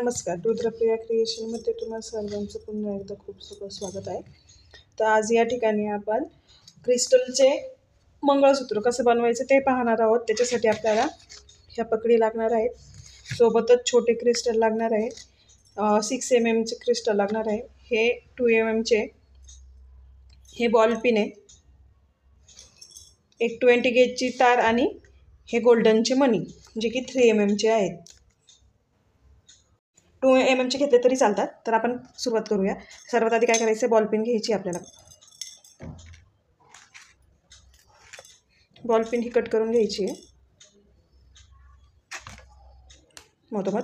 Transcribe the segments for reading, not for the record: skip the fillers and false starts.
नमस्कार. रुद्रप्रिया क्रिएशनमध्ये तुम्हा सर्वांचं पुन्हा एकदा खूप स्वागत आहे. तर आज या ठिकाणी आपण क्रिस्टलचे मंगळसूत्र कसं बनवायचं ते पाहणार आहोत. त्याच्यासाठी आपल्याला ह्या पकडी लागणार आहेत, सोबतच छोटे क्रिस्टल लागणार आहे, 6 mm क्रिस्टल लागणार आहे, हे 2 mm हे बॉल पिन आहे, एक 20 गेजची तार आणि हे गोल्डनचे मणी जे की 3 mm आहेत. 2 mm घेतले तरी चालतात. तर आपण सुरुवात करूया. सर्वात आधी काय करायचं, बॉल पिन घ्यायची आपल्याला. बॉल पिन ही कट करून घ्यायची आहे मधोमध.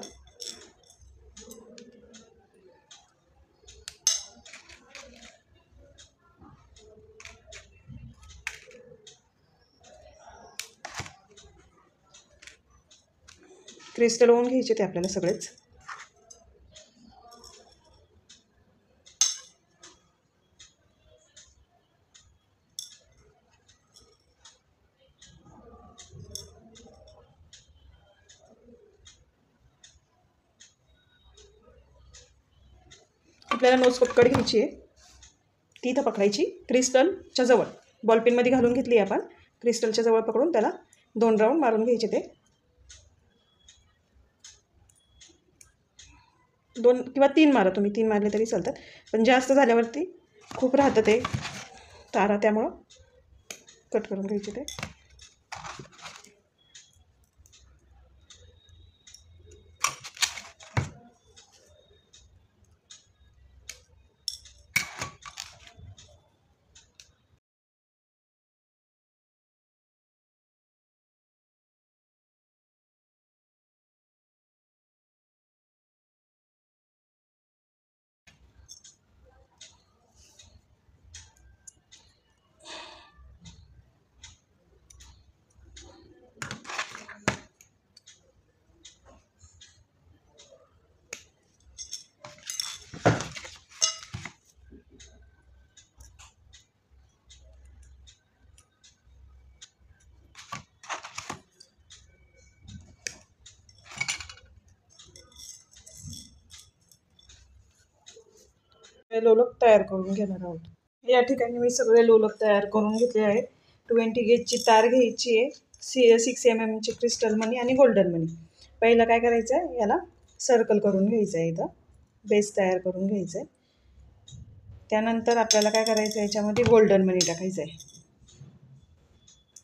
क्रिस्टल ओवून घ्यायचे ते आपल्याला सगळेच. आपल्याला नोज पकड घ्यायची आहे, ती इथं पकडायची क्रिस्टलच्या जवळ. बॉलपिनमध्ये घालून घेतली आपण, क्रिस्टलच्या जवळ पकडून त्याला 2 राऊंड मारून घ्यायचे. ते 2 किंवा 3 मारा तुम्ही, 3 मारले तरी चालतात, पण जास्त झाल्यावरती खूप राहतं ते तारा, त्यामुळं कट करून घ्यायचे ते. लोलक तयार करून घेणार आहोत. या ठिकाणी मी सगळे लोलक तयार करून घेतले आहेत. 20 गेजची तार घ्यायची आहे, 6 mm क्रिस्टल मनी आणि गोल्डन मनी. पहिलं काय करायचं आहे, याला सर्कल करून घ्यायचं आहे, इथं बेस तयार करून घ्यायचं आहे. त्यानंतर आपल्याला काय करायचं आहे, याच्यामध्ये गोल्डन मनी टाकायचं आहे.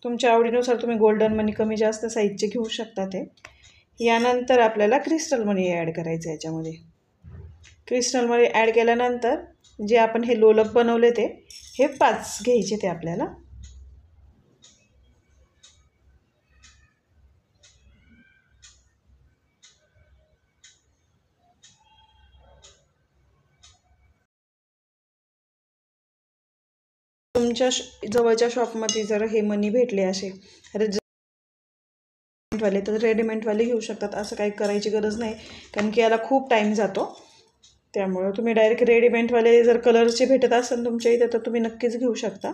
तुमच्या आवडीनुसार तुम्ही गोल्डन मनी कमी जास्त साईजचे घेऊ शकता ते. यानंतर आपल्याला क्रिस्टल मनी ॲड करायचं आहे. याच्यामध्ये क्रिस्टल मनी ॲड केल्यानंतर जे आपण हे लोलक बनवले ते हे 5 घ्यायचे ते आपल्याला. तुमच्या जवळच्या शॉपमध्ये जर हे मनी भेटले असे रेडीमेडवाले, तर रेडीमेडवाले घेऊ शकतात. असं काही करायची गरज नाही, कारण की याला खूप टाईम जातो. त्यामुळं तुम्ही डायरेक्ट रेडीमेडवाले जर कलरचे भेटत असेल तुमच्या इथे, तर तुम्ही नक्कीच घेऊ शकता.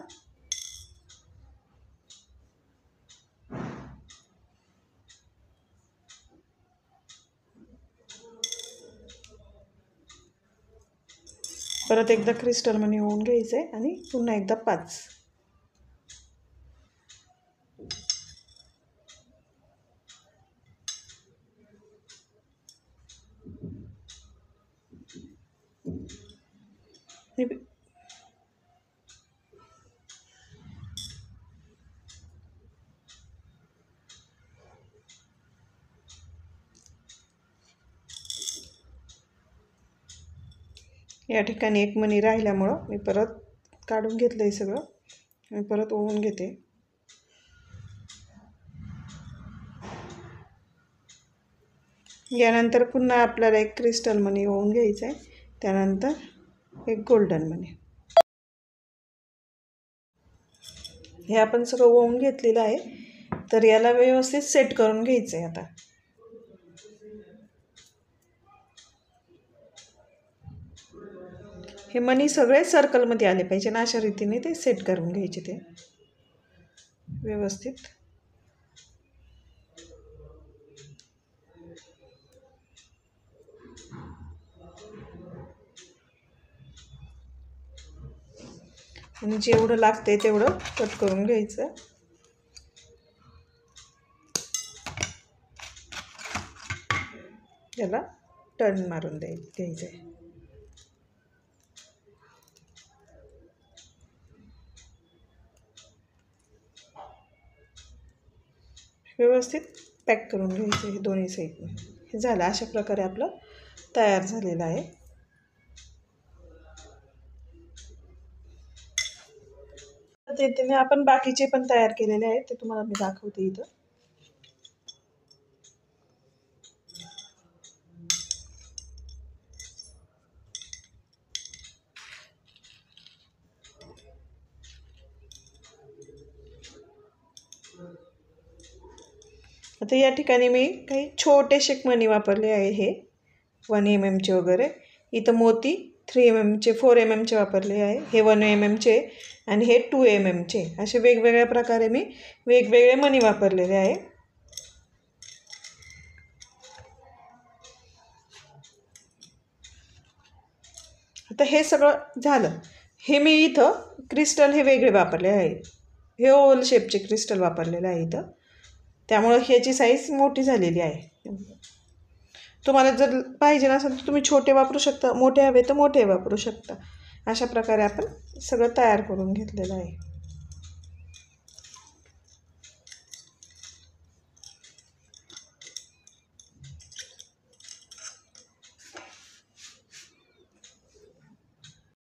परत एकदा क्रिस्टल मनी होऊन घ्यायचं आहे आणि पुन्हा एकदा 5. या ठिकाणी एक मनी राहिल्यामुळं मी परत काढून घेतलं आहे सगळं आणि परत ओवून घेते. यानंतर पुन्हा आपल्याला एक क्रिस्टल मनी ओवून घ्यायचं आहे, त्यानंतर एक गोल्डन मनी. हे आपण सगळं ओवून घेतलेलं आहे. तर याला व्यवस्थित सेट करून घ्यायचं आहे. आता हे मनी सगळे सर्कलमध्ये आले पाहिजे ना, अशा रीतीने ते सेट करून घ्यायचे ते व्यवस्थित. आणि जेवढं लागते तेवढं कट करून घ्यायचं. याला टर्न मारून घ्यायचं आहे. व्यवस्थित पॅक करून घ्यायचं आहे दोन्ही साईडने. हे झालं. अशा प्रकारे आपलं तयार झालेलं आहे. पद्धतीने आपण बाकीचे पण तयार केलेले आहेत, ते तुम्हाला मी दाखवते इथं. आता या ठिकाणी मी काही छोटेसे मणी वापरले आहे. हे 1 mm वगैरे. इथं मोती 3 mm 4 mm वापरले आहे. हे 1 mm आणि हे 2 mm असे वेगवेगळ्या प्रकारे मी वेगवेगळे मणी वापरलेले आहे. आता हे सगळं झालं. हे मी इथं क्रिस्टल हे वेगळे वापरले आहे. हे ओव्हल शेपचे क्रिस्टल वापरलेले आहे इथं. त्यामुळं ह्याची साईज मोठी झालेली आहे. तुम्हाला जर पाहिजे नसेल तर तुम्ही छोटे वापरू शकता, मोठे हवे तर मोठे वापरू शकता. अशा प्रकारे आपण सगळं तयार करून घेतलेलं आहे.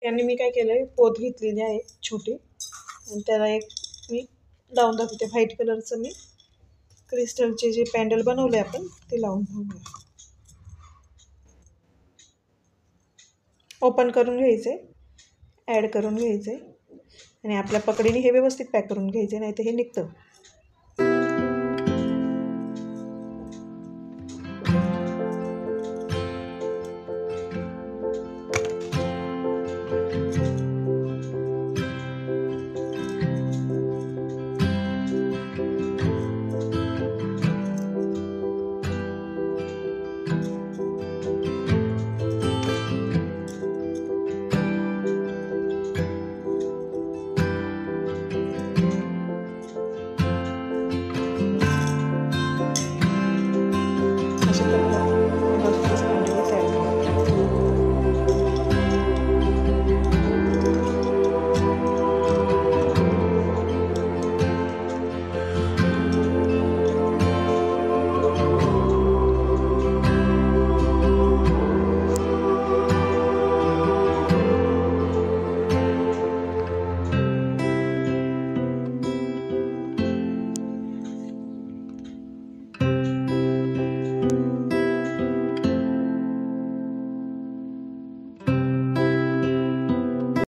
यांनी मी काय केलं आहे, पोत घेतलेली आहे छोटी आणि त्याला एक मी लावून दाखवते. व्हाईट कलरचं मी क्रिस्टलचे जे पॅन्डल बनवले आपण ते लावून घेऊया. ओपन करून घ्यायचे, ॲड करून घ्यायचे आणि आपल्या पकडीने हे व्यवस्थित पॅक करून घ्यायचे, नाही तर हे निघतं.